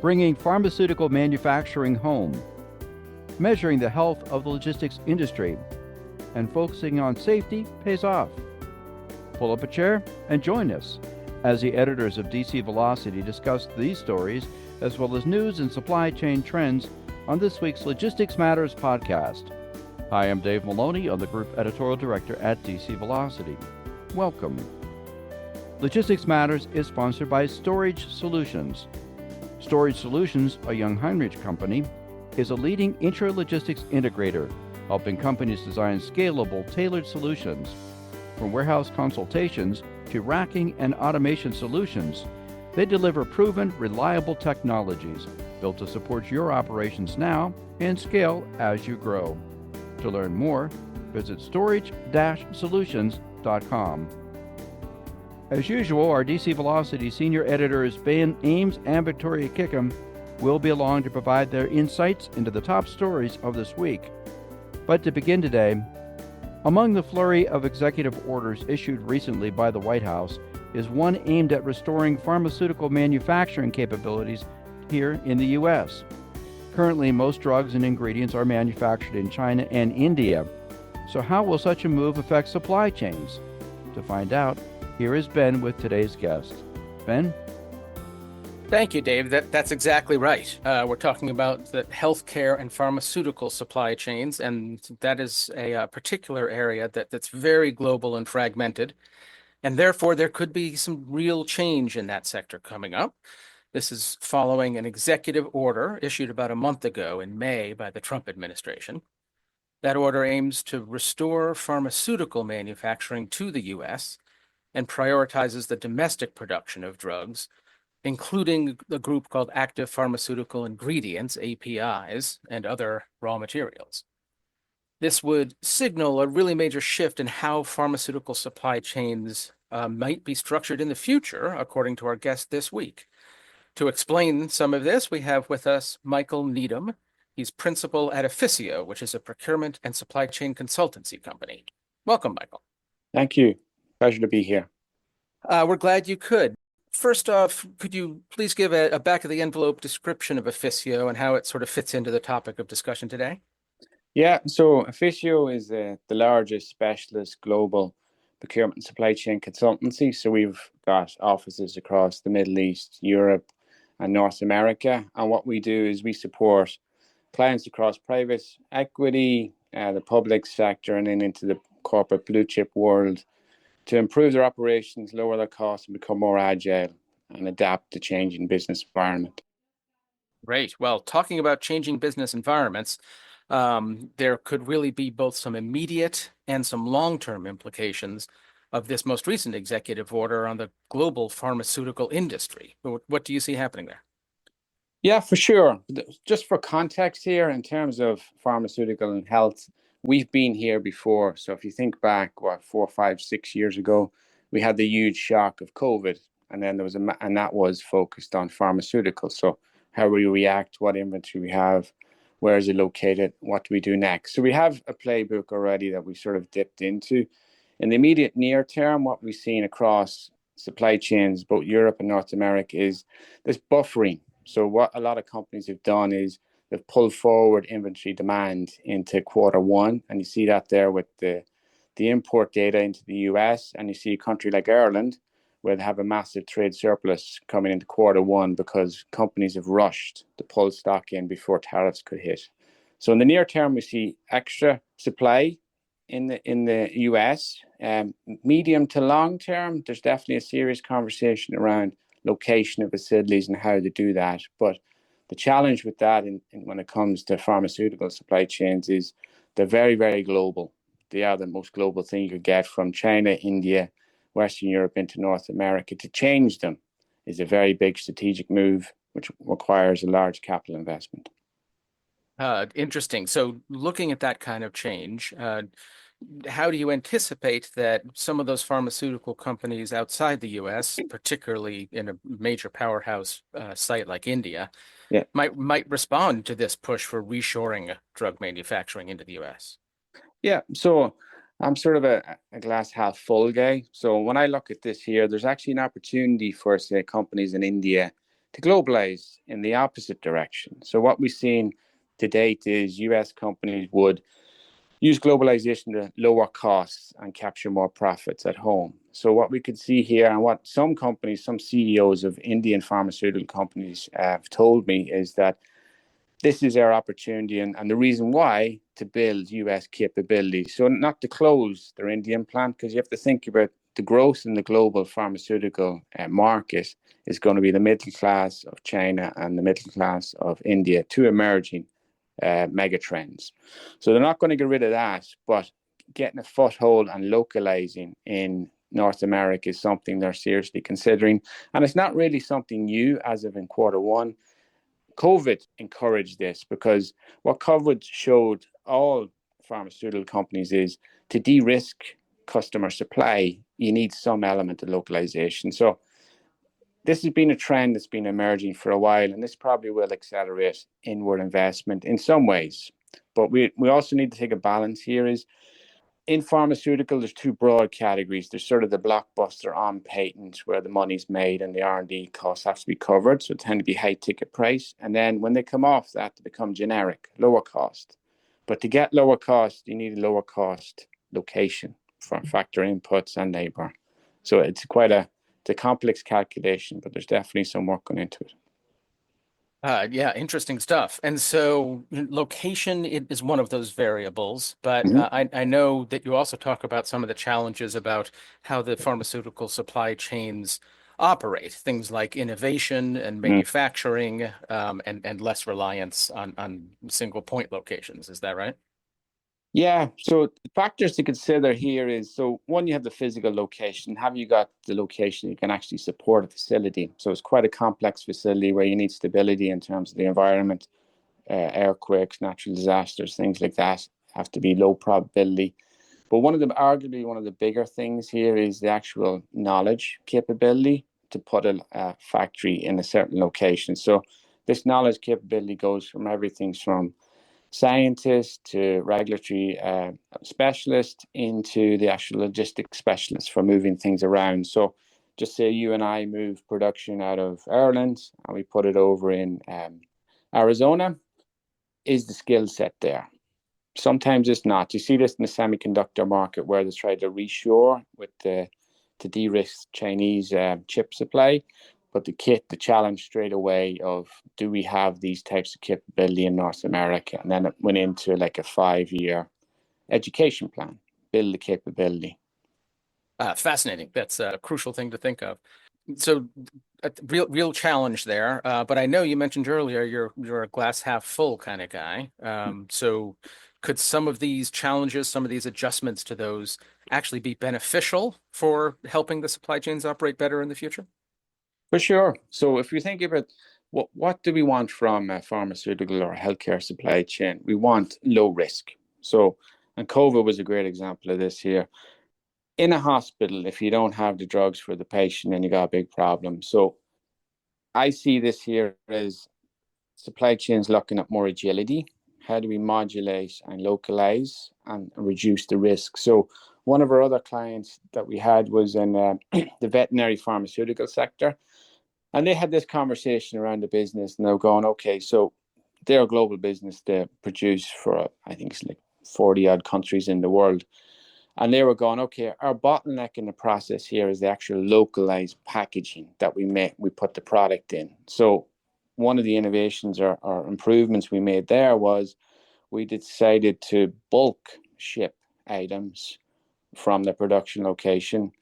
bringing pharmaceutical manufacturing home, measuring the health of the logistics industry, and focusing on safety pays off. Pull up a chair and join us as the editors of DC Velocity discuss these stories as well as news and supply chain trends on this week's Logistics Matters podcast. Hi, I'm Dave Maloney. I'm the Group Editorial Director at DC Velocity. Welcome. Logistics Matters is sponsored by Storage Solutions. Storage Solutions, a Jungheinrich company, is a leading intralogistics integrator, helping companies design scalable, tailored solutions. From warehouse consultations to racking and automation solutions, they deliver proven, reliable technologies built to support your operations now and scale as you grow. To learn more, visit storage-solutions.com. As usual, our DC Velocity senior editors Ben Ames and Victoria Kickham will be along to provide their insights into the top stories of this week. But to begin today, among the flurry of executive orders issued recently by the White House is one aimed at restoring pharmaceutical manufacturing capabilities here in the U.S. Currently, most drugs and ingredients are manufactured in China and India. So how will such a move affect supply chains? To find out, here is Ben with today's guest. Ben? Thank you, Dave. That's exactly right. We're talking about the healthcare and pharmaceutical supply chains, and that is a particular area that's very global and fragmented, and therefore there could be some real change in that sector coming up. This is following an executive order issued about a month ago in May by the Trump administration. That order aims to restore pharmaceutical manufacturing to the U.S. and prioritizes the domestic production of drugs, including the group called active pharmaceutical ingredients, APIs, and other raw materials. This would signal a really major shift in how pharmaceutical supply chains might be structured in the future, according to our guest this week. To explain some of this, we have with us Michael Needham. He's principal at Efficio, which is a procurement and supply chain consultancy company. Welcome, Michael. Thank you. Pleasure to be here. We're glad you could. First off, could you please give a back-of-the-envelope description of Efficio and how it sort of fits into the topic of discussion today? Yeah, so Efficio is the largest specialist global procurement and supply chain consultancy. So we've got offices across the Middle East, Europe, and North America. And what we do is we support clients across private equity, the public sector, and then into the corporate blue chip world to improve their operations, lower their costs, and become more agile and adapt to changing business environment. Great. Well, talking about changing business environments, there could really be both some immediate and some long-term implications of this most recent executive order on the global pharmaceutical industry. What do you see happening there? Yeah, for sure. Just for context here, in terms of pharmaceutical and health, we've been here before. So if you think back, 4, 5, 6 years ago, we had the huge shock of COVID, and then and that was focused on pharmaceuticals. So how will you react? What inventory we have? Where is it located? What do we do next? So we have a playbook already that we sort of dipped into. In the immediate near term, what we've seen across supply chains, both Europe and North America, is this buffering. So what a lot of companies have done is they've pulled forward inventory demand into Q1, and you see that there with the import data into the US, and you see a country like Ireland where they have a massive trade surplus coming into Q1 because companies have rushed to pull stock in before tariffs could hit. So in the near term, we see extra supply in the US. Medium to long term, there's definitely a serious conversation around location of facilities and how to do that. But the challenge with that when it comes to pharmaceutical supply chains is they're very, very global. They are the most global thing you could get, from China, India, Western Europe into North America. To change them is a very big strategic move, which requires a large capital investment. Interesting. So looking at that kind of change, how do you anticipate that some of those pharmaceutical companies outside the U.S., particularly in a major powerhouse site like India, might respond to this push for reshoring drug manufacturing into the U.S.? Yeah, so I'm sort of a glass half full guy. So when I look at this here, there's actually an opportunity for, say, companies in India to globalize in the opposite direction. So what we've seen to date is US companies would use globalization to lower costs and capture more profits at home. So what we could see here, and what some companies, some CEOs of Indian pharmaceutical companies have told me, is that this is our opportunity and the reason why to build US capability. So not to close their Indian plant, because you have to think about the growth in the global pharmaceutical market is going to be the middle class of China and the middle class of India, two emerging mega trends. So they're not going to get rid of that, but getting a foothold and localizing in North America is something they're seriously considering. And it's not really something new as of in Q1. COVID encouraged this because what COVID showed all pharmaceutical companies is to de-risk customer supply, you need some element of localization. So this has been a trend that's been emerging for a while, and this probably will accelerate inward investment in some ways. But we also need to take a balance here is in pharmaceutical, there's two broad categories. There's sort of the blockbuster on patent where the money's made and the R&D costs have to be covered. So it tend to be high ticket price. And then when they come off that, they become generic, lower cost. But to get lower cost, you need a lower cost location for factor inputs and labor. So it's a complex calculation, but there's definitely some work going into it. Yeah, interesting stuff. And so location is one of those variables, but I know that you also talk about some of the challenges about how the pharmaceutical supply chains operate, things like innovation and manufacturing, and less reliance on single point locations. Is that right? Yeah, so the factors to consider here is, so one, you have the physical location. Have you got the location you can actually support a facility? So it's quite a complex facility where you need stability in terms of the environment, earthquakes, natural disasters, things like that have to be low probability. But arguably one of the bigger things here is the actual knowledge capability to put a factory in a certain location. So this knowledge capability goes from everything from scientist to regulatory specialist into the actual logistics specialist for moving things around. So just say you and I move production out of Ireland and we put it over in Arizona, is the skill set there? Sometimes it's not. You see this in the semiconductor market where they try to reshore to de-risk Chinese chip supply. But the challenge straight away of, do we have these types of capability in North America? And then it went into like a 5-year education plan, build the capability. Fascinating. That's a crucial thing to think of. So a real challenge there. But I know you mentioned earlier you're a glass half full kind of guy. So could some of these challenges, some of these adjustments to those actually be beneficial for helping the supply chains operate better in the future? For sure. So if you think about what do we want from a pharmaceutical or healthcare supply chain? We want low risk. So, and COVID was a great example of this here. In a hospital, if you don't have the drugs for the patient, then you got a big problem. So I see this here as supply chains looking at more agility. How do we modulate and localize and reduce the risk? So one of our other clients that we had was in the veterinary pharmaceutical sector. And they had this conversation around the business, and they're going, okay, so they're a global business. They produce for, I think it's like 40 odd countries in the world. And they were going, okay, our bottleneck in the process here is the actual localized packaging that we put the product in. So one of the innovations or improvements we made there was we decided to bulk ship items from the production location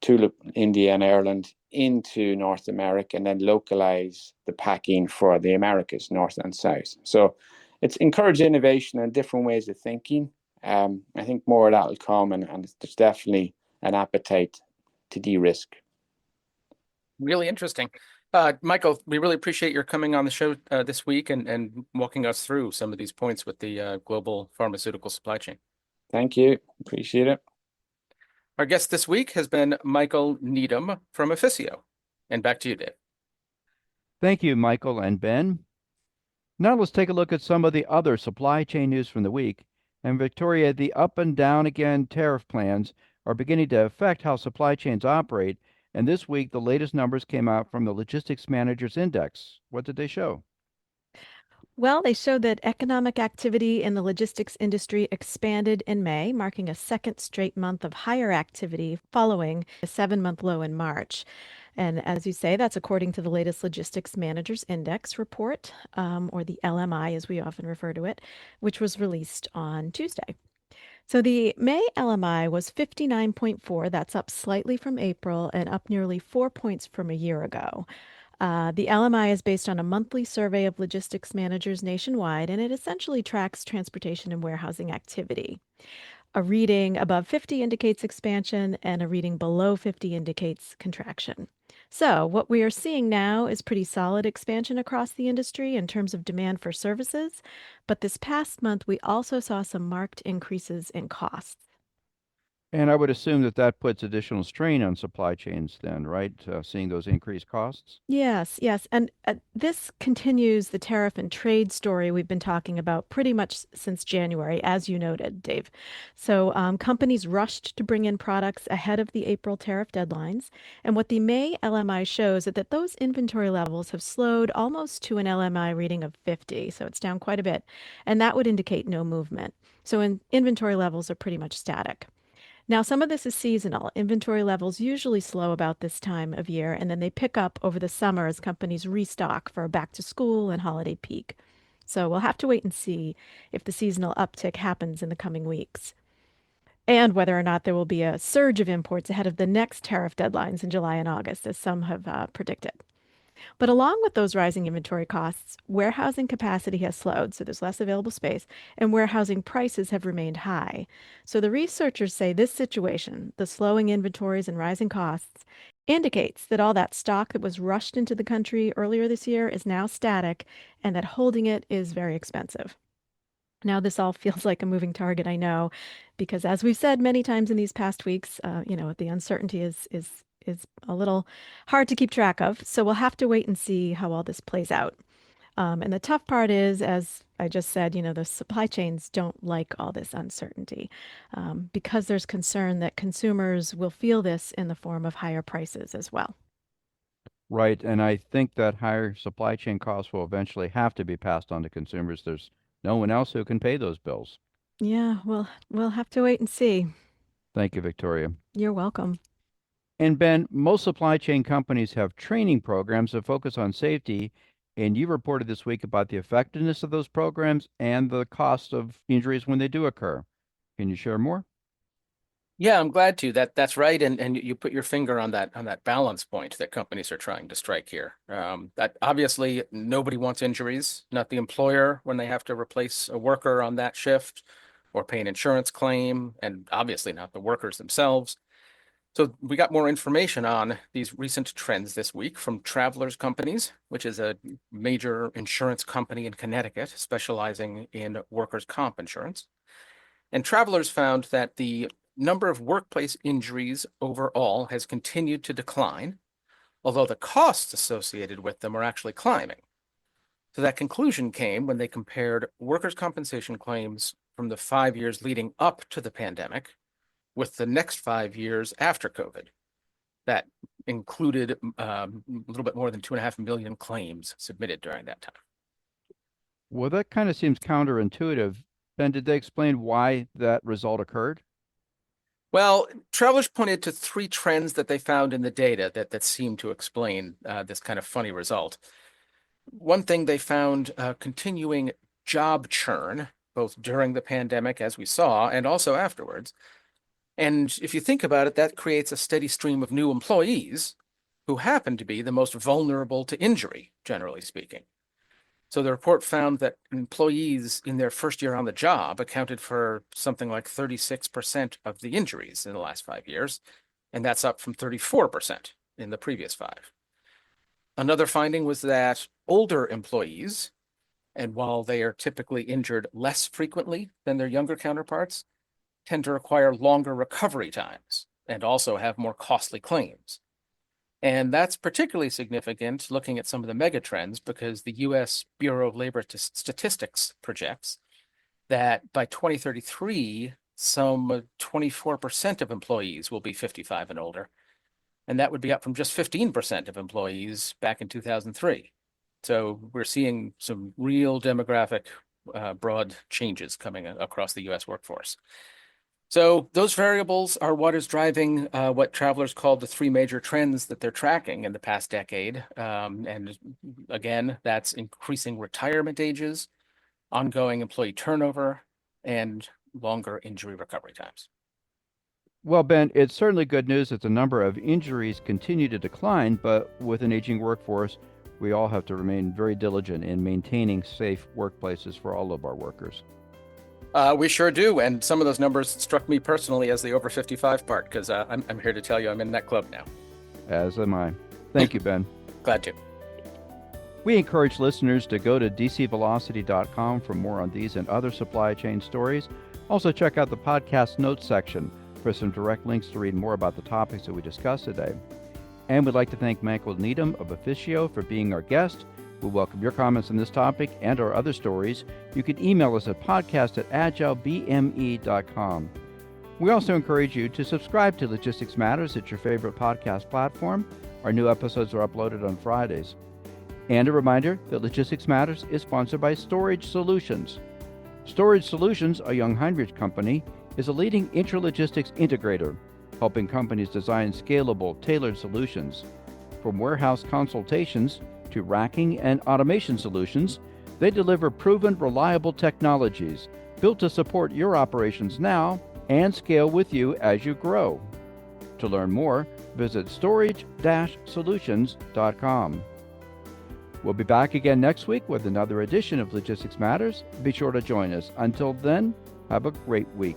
to India and Ireland into North America, and then localize the packing for the Americas, North and South. So it's encouraged innovation and different ways of thinking. I think more of that will come, and there's definitely an appetite to de-risk. Really interesting. Michael, we really appreciate your coming on the show this week and walking us through some of these points with the global pharmaceutical supply chain. Thank you. Appreciate it. Our guest this week has been Michael Needham from Efficio. And back to you, Dave. Thank you, Michael and Ben. Now let's take a look at some of the other supply chain news from the week. And Victoria, the up and down again tariff plans are beginning to affect how supply chains operate, And this week, the latest numbers came out from the Logistics Managers Index. What did they show? Well, they showed that economic activity in the logistics industry expanded in May, marking a second straight month of higher activity following a 7-month low in March. And as you say, that's according to the latest Logistics Managers Index report, or the LMI as we often refer to it, which was released on Tuesday. So the May LMI was 59.4. That's up slightly from April and up nearly 4 points from a year ago. The LMI is based on a monthly survey of logistics managers nationwide, and it essentially tracks transportation and warehousing activity. A reading above 50 indicates expansion, and a reading below 50 indicates contraction. So, what we are seeing now is pretty solid expansion across the industry in terms of demand for services. But this past month, we also saw some marked increases in costs. And I would assume that that puts additional strain on supply chains then, right? Seeing those increased costs? Yes, yes. And this continues the tariff and trade story we've been talking about pretty much since January, as you noted, Dave. So companies rushed to bring in products ahead of the April tariff deadlines. And what the May LMI shows is that those inventory levels have slowed almost to an LMI reading of 50. So it's down quite a bit. And that would indicate no movement. So inventory levels are pretty much static. Now, some of this is seasonal. Inventory levels usually slow about this time of year, and then they pick up over the summer as companies restock for back to school and holiday peak. So we'll have to wait and see if the seasonal uptick happens in the coming weeks, and whether or not there will be a surge of imports ahead of the next tariff deadlines in July and August, as some have predicted. But along with those rising inventory costs, warehousing capacity has slowed, so there's less available space, and warehousing prices have remained high. So the researchers say this situation, the slowing inventories and rising costs, indicates that all that stock that was rushed into the country earlier this year is now static and that holding it is very expensive. Now, this all feels like a moving target, I know, because as we've said many times in these past weeks, the uncertainty is a little hard to keep track of. So we'll have to wait and see how all this plays out. And the tough part is, as I just said, the supply chains don't like all this uncertainty because there's concern that consumers will feel this in the form of higher prices as well. Right. And I think that higher supply chain costs will eventually have to be passed on to consumers. There's no one else who can pay those bills. Yeah, well, we'll have to wait and see. Thank you, Victoria. You're welcome. And Ben, most supply chain companies have training programs that focus on safety. And you reported this week about the effectiveness of those programs and the cost of injuries when they do occur. Can you share more? Yeah, I'm glad to. That's right, and you put your finger on that balance point that companies are trying to strike here. That obviously nobody wants injuries, not the employer when they have to replace a worker on that shift or pay an insurance claim, and obviously not the workers themselves. So we got more information on these recent trends this week from Travelers Companies, which is a major insurance company in Connecticut specializing in workers' comp insurance. And Travelers found that the number of workplace injuries overall has continued to decline, although the costs associated with them are actually climbing. So that conclusion came when they compared workers' compensation claims from the 5 years leading up to the pandemic with the next 5 years after COVID. That included a little bit more than 2.5 million claims submitted during that time. Well, that kind of seems counterintuitive. Ben, did they explain why that result occurred? Well, Travelers pointed to three trends that they found in the data that seem to explain this kind of funny result. One thing they found continuing job churn, both during the pandemic, as we saw, and also afterwards. And if you think about it, that creates a steady stream of new employees who happen to be the most vulnerable to injury, generally speaking. So the report found that employees in their first year on the job accounted for something like 36% of the injuries in the last 5 years, and that's up from 34% in the previous 5. Another finding was that older employees, and while they are typically injured less frequently than their younger counterparts, tend to require longer recovery times and also have more costly claims. And that's particularly significant looking at some of the mega trends because the US Bureau of Labor Statistics projects that by 2033, some 24% of employees will be 55 and older. and that would be up from just 15% of employees back in 2003. So we're seeing some real demographic broad changes coming across the U.S. workforce. So those variables are what is driving what travelers call the three major trends that they're tracking in the past decade. And again, that's increasing retirement ages, ongoing employee turnover, and longer injury recovery times. Well, Ben, it's certainly good news that the number of injuries continue to decline, but with an aging workforce, we all have to remain very diligent in maintaining safe workplaces for all of our workers. We sure do, and some of those numbers struck me personally as the over 55 part, because I'm here to tell you I'm in that club now. As am I. Thank you, Ben. Glad to. We encourage listeners to go to dcvelocity.com for more on these and other supply chain stories. Also, check out the podcast notes section for some direct links to read more about the topics that we discussed today. And we'd like to thank Michael Needham of Efficio for being our guest. We welcome your comments on this topic and our other stories. You can email us at podcast@agilebme.com. We also encourage you to subscribe to Logistics Matters at your favorite podcast platform. Our new episodes are uploaded on Fridays. And a reminder that Logistics Matters is sponsored by Storage Solutions. Storage Solutions, a Young Heinrich company, is a leading intralogistics integrator, helping companies design scalable, tailored solutions. From warehouse consultations to racking and automation solutions, they deliver proven, reliable technologies built to support your operations now and scale with you as you grow. To learn more, visit storage-solutions.com. We'll be back again next week with another edition of Logistics Matters. Be sure to join us. Until then, have a great week.